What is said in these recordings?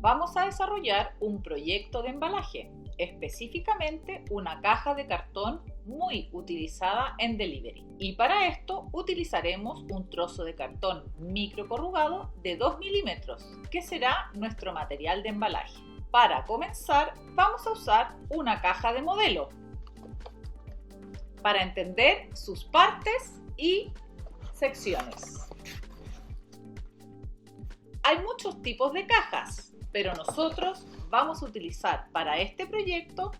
Vamos a desarrollar un proyecto de embalaje, específicamente una caja de cartón muy utilizada en delivery. Y para esto utilizaremos un trozo de cartón microcorrugado de 2 milímetros, que será nuestro material de embalaje. Para comenzar, vamos a usar una caja de modelo para entender sus partes y secciones. Hay muchos tipos de cajas, pero nosotros vamos a utilizar para este proyecto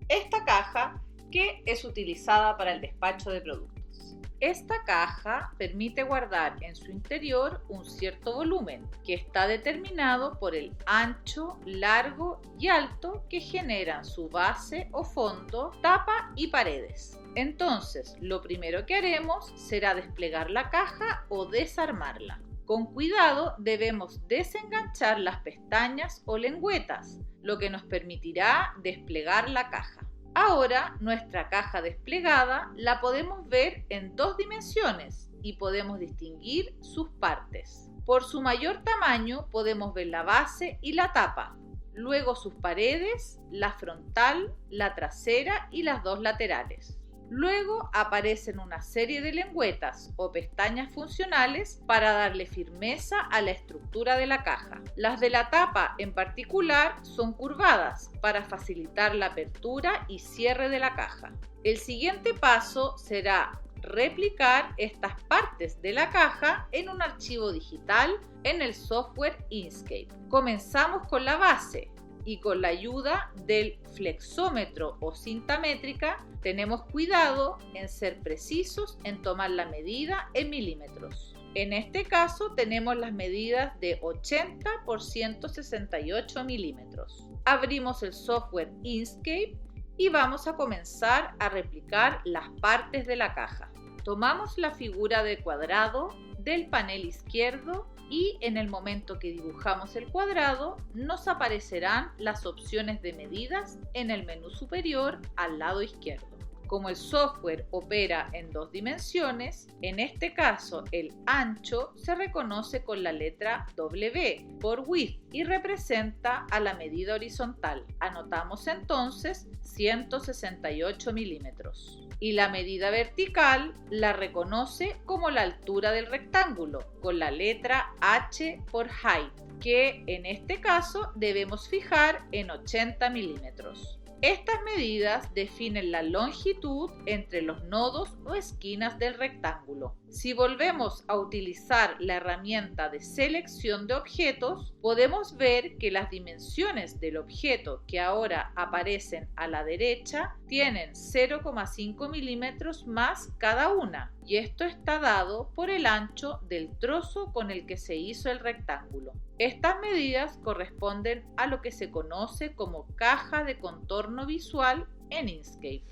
esta caja que es utilizada para el despacho de productos. Esta caja permite guardar en su interior un cierto volumen que está determinado por el ancho, largo y alto que generan su base o fondo, tapa y paredes. Entonces, lo primero que haremos será desplegar la caja o desarmarla. Con cuidado debemos desenganchar las pestañas o lengüetas, lo que nos permitirá desplegar la caja. Ahora nuestra caja desplegada la podemos ver en 2 dimensiones y podemos distinguir sus partes. Por su mayor tamaño podemos ver la base y la tapa, luego sus paredes, la frontal, la trasera y las 2 laterales. Luego aparecen una serie de lengüetas o pestañas funcionales para darle firmeza a la estructura de la caja. Las de la tapa en particular son curvadas para facilitar la apertura y cierre de la caja. El siguiente paso será replicar estas partes de la caja en un archivo digital en el software Inkscape. Comenzamos con la base. Y con la ayuda del flexómetro o cinta métrica tenemos cuidado en ser precisos en tomar la medida en milímetros. En este caso tenemos las medidas de 80 por 168 milímetros. Abrimos el software Inkscape y vamos a comenzar a replicar las partes de la caja. Tomamos la figura de cuadrado del panel izquierdo y en el momento que dibujamos el cuadrado nos aparecerán las opciones de medidas en el menú superior al lado izquierdo. Como el software opera en 2 dimensiones, en este caso el ancho se reconoce con la letra W por width y representa a la medida horizontal. Anotamos entonces 168 milímetros. Y la medida vertical la reconoce como la altura del rectángulo con la letra H por height, que en este caso debemos fijar en 80 milímetros. Estas medidas definen la longitud entre los nodos o esquinas del rectángulo. Si volvemos a utilizar la herramienta de selección de objetos, podemos ver que las dimensiones del objeto que ahora aparecen a la derecha tienen 0,5 milímetros más cada una, y esto está dado por el ancho del trozo con el que se hizo el rectángulo. Estas medidas corresponden a lo que se conoce como caja de contorno visual en Inkscape.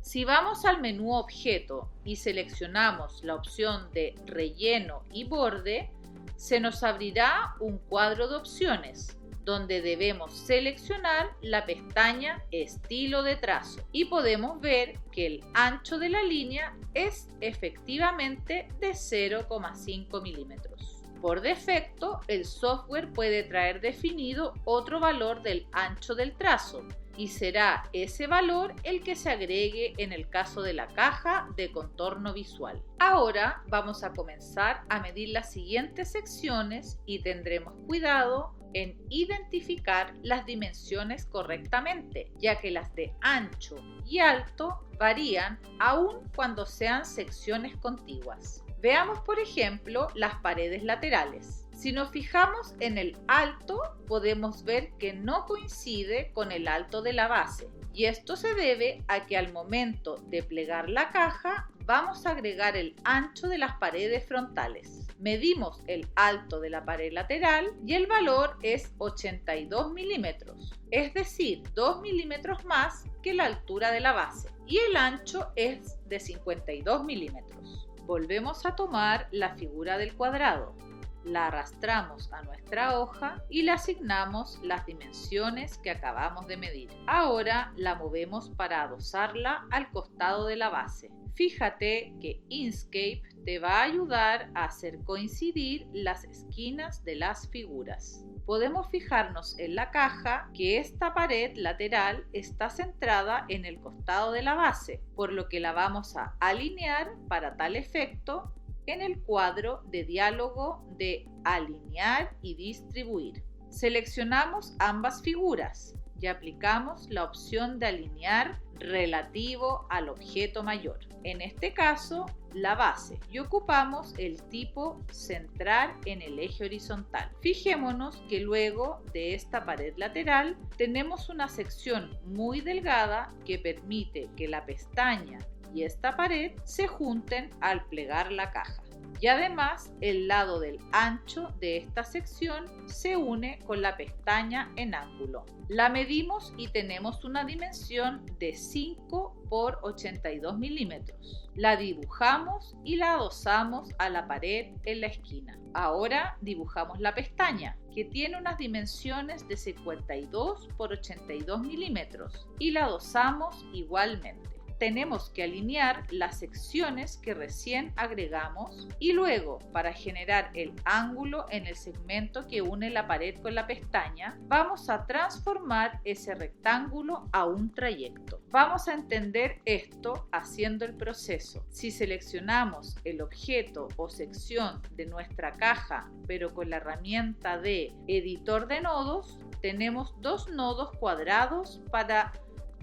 Si vamos al menú Objeto y seleccionamos la opción de Relleno y Borde, se nos abrirá un cuadro de opciones donde debemos seleccionar la pestaña Estilo de trazo y podemos ver que el ancho de la línea es efectivamente de 0,5 milímetros. Por defecto, el software puede traer definido otro valor del ancho del trazo y será ese valor el que se agregue en el caso de la caja de contorno visual. Ahora vamos a comenzar a medir las siguientes secciones y tendremos cuidado en identificar las dimensiones correctamente, ya que las de ancho y alto varían aun cuando sean secciones contiguas. Veamos, por ejemplo, las paredes laterales. Si nos fijamos en el alto, podemos ver que no coincide con el alto de la base, y esto se debe a que al momento de plegar la caja vamos a agregar el ancho de las paredes frontales. Medimos el alto de la pared lateral y el valor es 82 milímetros, es decir, 2 milímetros más que la altura de la base, y el ancho es de 52 milímetros. Volvemos a tomar la figura del cuadrado. La arrastramos a nuestra hoja y le asignamos las dimensiones que acabamos de medir. Ahora la movemos para adosarla al costado de la base. Fíjate que Inkscape te va a ayudar a hacer coincidir las esquinas de las figuras. Podemos fijarnos en la caja que esta pared lateral está centrada en el costado de la base, por lo que la vamos a alinear para tal efecto en el cuadro de diálogo de alinear y distribuir. Seleccionamos ambas figuras y aplicamos la opción de alinear relativo al objeto mayor, en este caso la base, y ocupamos el tipo centrar en el eje horizontal. Fijémonos que luego de esta pared lateral tenemos una sección muy delgada que permite que la pestaña y esta pared se junten al plegar la caja. Y además el lado del ancho de esta sección se une con la pestaña en ángulo. La medimos y tenemos una dimensión de 5 por 82 milímetros. La dibujamos y la adosamos a la pared en la esquina. Ahora dibujamos la pestaña, que tiene unas dimensiones de 52 por 82 milímetros, y la adosamos igualmente. Tenemos que alinear las secciones que recién agregamos y luego, para generar el ángulo en el segmento que une la pared con la pestaña, vamos a transformar ese rectángulo a un trayecto. Vamos a entender esto haciendo el proceso. Si seleccionamos el objeto o sección de nuestra caja, pero con la herramienta de editor de nodos, tenemos dos nodos cuadrados para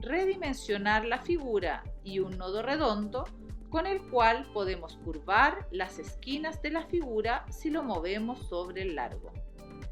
redimensionar la figura y un nodo redondo con el cual podemos curvar las esquinas de la figura si lo movemos sobre el largo.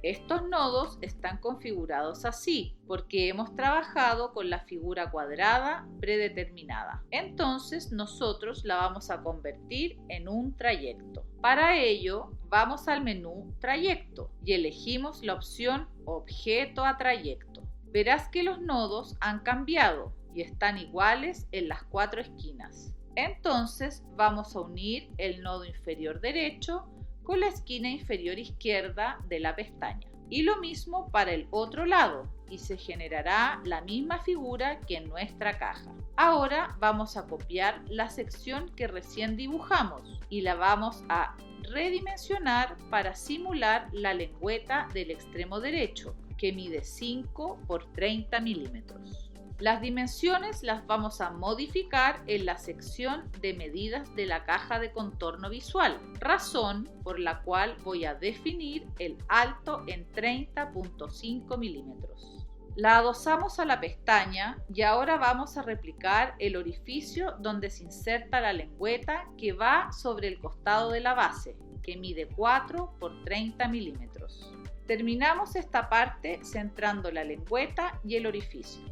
Estos nodos están configurados así porque hemos trabajado con la figura cuadrada predeterminada. Entonces nosotros la vamos a convertir en un trayecto. Para ello vamos al menú Trayecto y elegimos la opción Objeto a Trayecto. Verás que los nodos han cambiado y están iguales en las 4 esquinas. Entonces vamos a unir el nodo inferior derecho con la esquina inferior izquierda de la pestaña. Y lo mismo para el otro lado y se generará la misma figura que en nuestra caja. Ahora vamos a copiar la sección que recién dibujamos y la vamos a redimensionar para simular la lengüeta del extremo derecho, que mide 5 por 30 milímetros. Las dimensiones las vamos a modificar en la sección de medidas de la caja de contorno visual, razón por la cual voy a definir el alto en 30.5 milímetros. La adosamos a la pestaña y ahora vamos a replicar el orificio donde se inserta la lengüeta que va sobre el costado de la base, que mide 4 por 30 milímetros. Terminamos esta parte centrando la lengüeta y el orificio.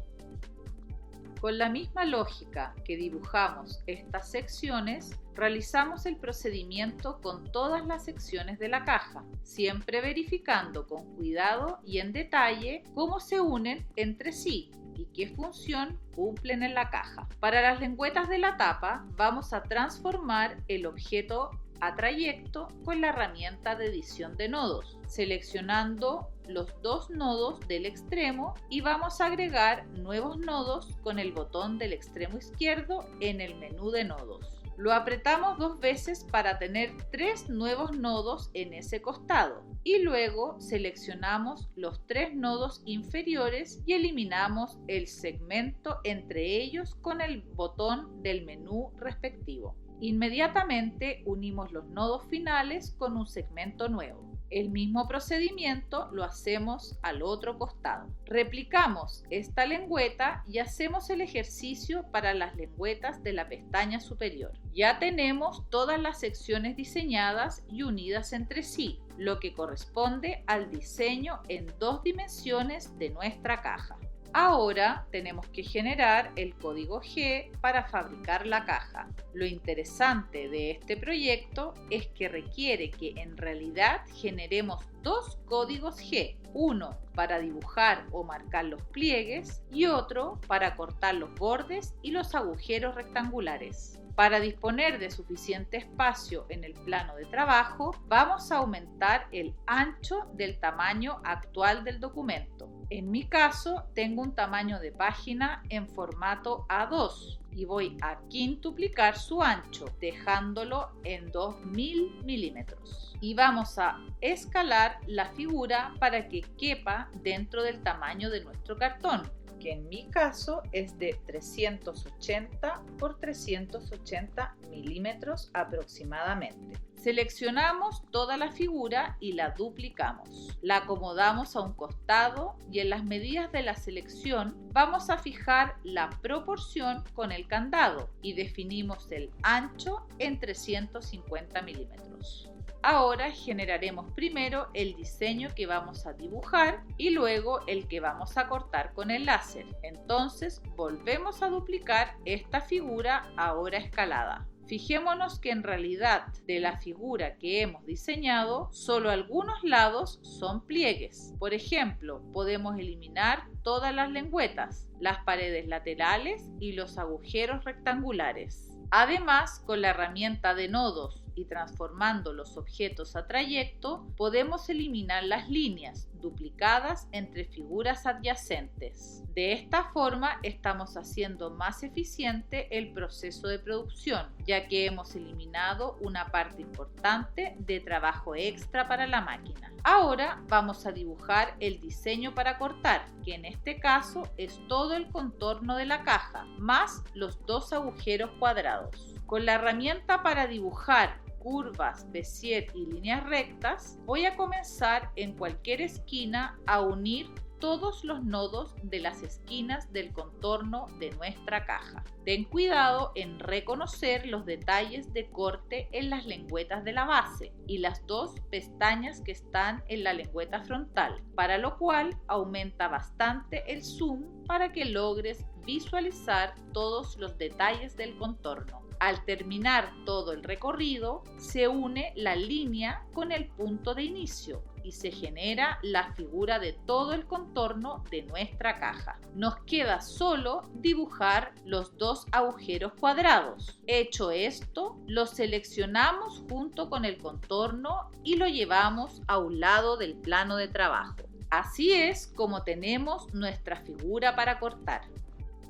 Con la misma lógica que dibujamos estas secciones, realizamos el procedimiento con todas las secciones de la caja, siempre verificando con cuidado y en detalle cómo se unen entre sí y qué función cumplen en la caja. Para las lengüetas de la tapa, vamos a transformar el objeto a trayecto con la herramienta de edición de nodos, seleccionando los dos nodos del extremo y vamos a agregar nuevos nodos con el botón del extremo izquierdo en el menú de nodos. Lo apretamos 2 veces para tener 3 nuevos nodos en ese costado y luego seleccionamos los 3 nodos inferiores y eliminamos el segmento entre ellos con el botón del menú respectivo. Inmediatamente unimos los nodos finales con un segmento nuevo. El mismo procedimiento lo hacemos al otro costado. Replicamos esta lengüeta y hacemos el ejercicio para las lengüetas de la pestaña superior. Ya tenemos todas las secciones diseñadas y unidas entre sí, lo que corresponde al diseño en 2 dimensiones de nuestra caja. Ahora tenemos que generar el código G para fabricar la caja. Lo interesante de este proyecto es que requiere que en realidad generemos dos códigos G, uno para dibujar o marcar los pliegues y otro para cortar los bordes y los agujeros rectangulares. Para disponer de suficiente espacio en el plano de trabajo, vamos a aumentar el ancho del tamaño actual del documento. En mi caso, tengo un tamaño de página en formato A2 y voy a quintuplicar su ancho, dejándolo en 2000 milímetros. Y vamos a escalar la figura para que quepa dentro del tamaño de nuestro cartón, que en mi caso es de 380 por 380 milímetros aproximadamente. Seleccionamos toda la figura y la duplicamos. La acomodamos a un costado y en las medidas de la selección vamos a fijar la proporción con el candado y definimos el ancho en 350 milímetros. Ahora generaremos primero el diseño que vamos a dibujar y luego el que vamos a cortar con el láser. Entonces volvemos a duplicar esta figura ahora escalada. Fijémonos que en realidad de la figura que hemos diseñado, solo algunos lados son pliegues. Por ejemplo, podemos eliminar todas las lengüetas, las paredes laterales y los agujeros rectangulares. Además, con la herramienta de nodos y transformando los objetos a trayecto, podemos eliminar las líneas duplicadas entre figuras adyacentes. De esta forma estamos haciendo más eficiente el proceso de producción, ya que hemos eliminado una parte importante de trabajo extra para la máquina. Ahora vamos a dibujar el diseño para cortar, que en este caso es todo el contorno de la caja, más los dos agujeros cuadrados. Con la herramienta para dibujar curvas, Bézier y líneas rectas, voy a comenzar en cualquier esquina a unir todos los nodos de las esquinas del contorno de nuestra caja. Ten cuidado en reconocer los detalles de corte en las lengüetas de la base y las dos pestañas que están en la lengüeta frontal, para lo cual aumenta bastante el zoom para que logres visualizar todos los detalles del contorno. Al terminar todo el recorrido, se une la línea con el punto de inicio y se genera la figura de todo el contorno de nuestra caja. Nos queda solo dibujar los dos agujeros cuadrados. Hecho esto, lo seleccionamos junto con el contorno y lo llevamos a un lado del plano de trabajo. Así es como tenemos nuestra figura para cortar.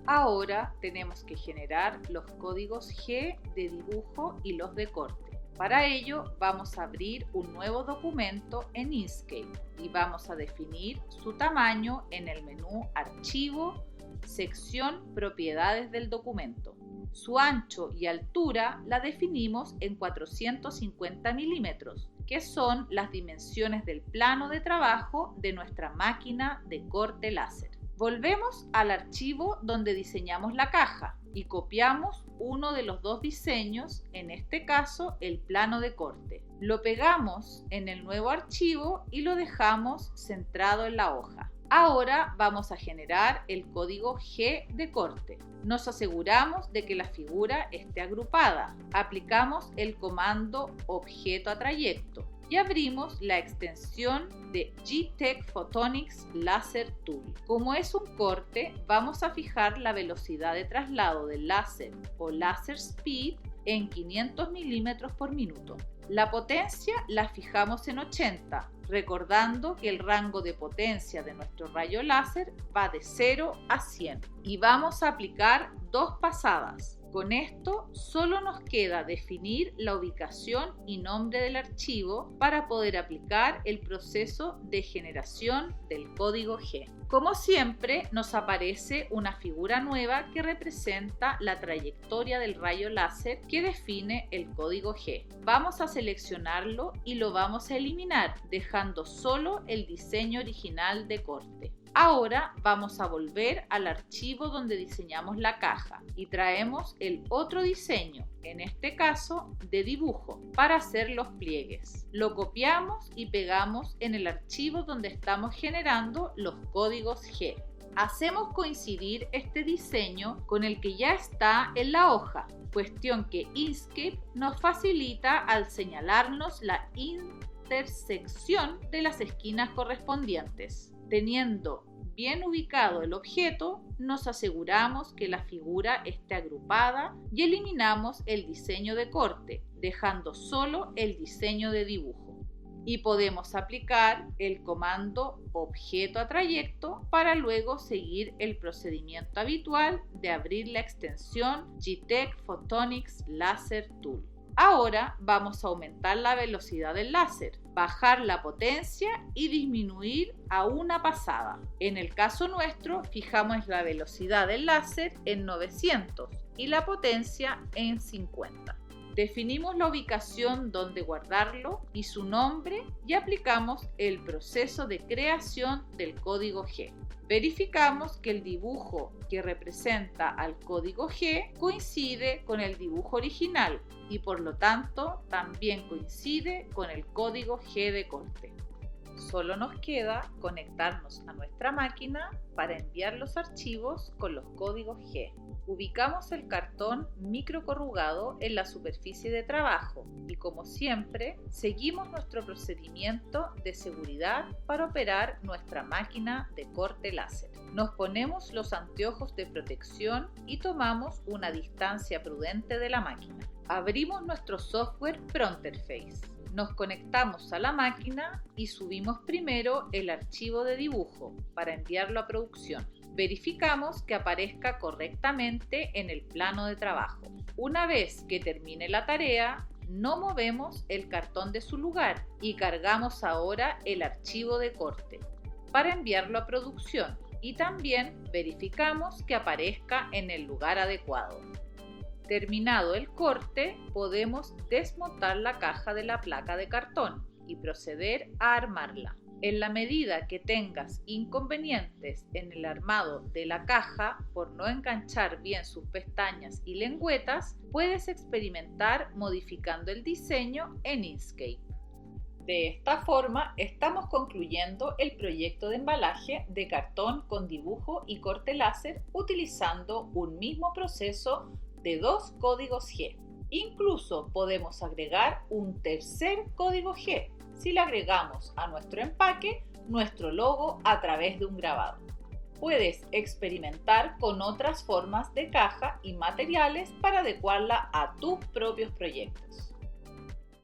Ahora tenemos que generar los códigos G de dibujo y los de corte. Para ello vamos a abrir un nuevo documento en Inkscape y vamos a definir su tamaño en el menú Archivo, sección Propiedades del documento. Su ancho y altura la definimos en 450 milímetros, que son las dimensiones del plano de trabajo de nuestra máquina de corte láser. Volvemos al archivo donde diseñamos la caja y copiamos uno de los dos diseños, en este caso el plano de corte. Lo pegamos en el nuevo archivo y lo dejamos centrado en la hoja. Ahora vamos a generar el código G de corte. Nos aseguramos de que la figura esté agrupada. Aplicamos el comando objeto a trayecto y abrimos la extensión de G-Tech Photonics Laser Tool. Como es un corte, vamos a fijar la velocidad de traslado del láser o laser speed en 500 milímetros por minuto. La potencia la fijamos en 80, recordando que el rango de potencia de nuestro rayo láser va de 0 a 100 y vamos a aplicar 2 pasadas. Con esto solo nos queda definir la ubicación y nombre del archivo para poder aplicar el proceso de generación del código G. Como siempre, nos aparece una figura nueva que representa la trayectoria del rayo láser que define el código G. Vamos a seleccionarlo y lo vamos a eliminar, dejando solo el diseño original de corte. Ahora vamos a volver al archivo donde diseñamos la caja y traemos el otro diseño, en este caso de dibujo, para hacer los pliegues. Lo copiamos y pegamos en el archivo donde estamos generando los códigos G. Hacemos coincidir este diseño con el que ya está en la hoja, cuestión que Inkscape nos facilita al señalarnos la intersección de las esquinas correspondientes. Teniendo bien ubicado el objeto, nos aseguramos que la figura esté agrupada y eliminamos el diseño de corte, dejando solo el diseño de dibujo. Y podemos aplicar el comando objeto a trayecto para luego seguir el procedimiento habitual de abrir la extensión GTEC Photonics Laser Tool. Ahora vamos a aumentar la velocidad del láser, bajar la potencia y disminuir a una pasada. En el caso nuestro, fijamos la velocidad del láser en 900 y la potencia en 50. Definimos la ubicación donde guardarlo y su nombre y aplicamos el proceso de creación del código G. Verificamos que el dibujo que representa al código G coincide con el dibujo original y por lo tanto también coincide con el código G de corte. Solo nos queda conectarnos a nuestra máquina para enviar los archivos con los códigos G. Ubicamos el cartón microcorrugado en la superficie de trabajo y, como siempre, seguimos nuestro procedimiento de seguridad para operar nuestra máquina de corte láser. Nos ponemos los anteojos de protección y tomamos una distancia prudente de la máquina. Abrimos nuestro software Pronterface. Nos conectamos a la máquina y subimos primero el archivo de dibujo para enviarlo a producción. Verificamos que aparezca correctamente en el plano de trabajo. Una vez que termine la tarea, no movemos el cartón de su lugar y cargamos ahora el archivo de corte para enviarlo a producción y también verificamos que aparezca en el lugar adecuado. Terminado el corte, podemos desmontar la caja de la placa de cartón y proceder a armarla. En la medida que tengas inconvenientes en el armado de la caja por no enganchar bien sus pestañas y lengüetas, puedes experimentar modificando el diseño en Inkscape. De esta forma, estamos concluyendo el proyecto de embalaje de cartón con dibujo y corte láser utilizando un mismo proceso de 2 códigos G. Incluso podemos agregar un tercer código G si le agregamos a nuestro empaque nuestro logo a través de un grabado. Puedes experimentar con otras formas de caja y materiales para adecuarla a tus propios proyectos.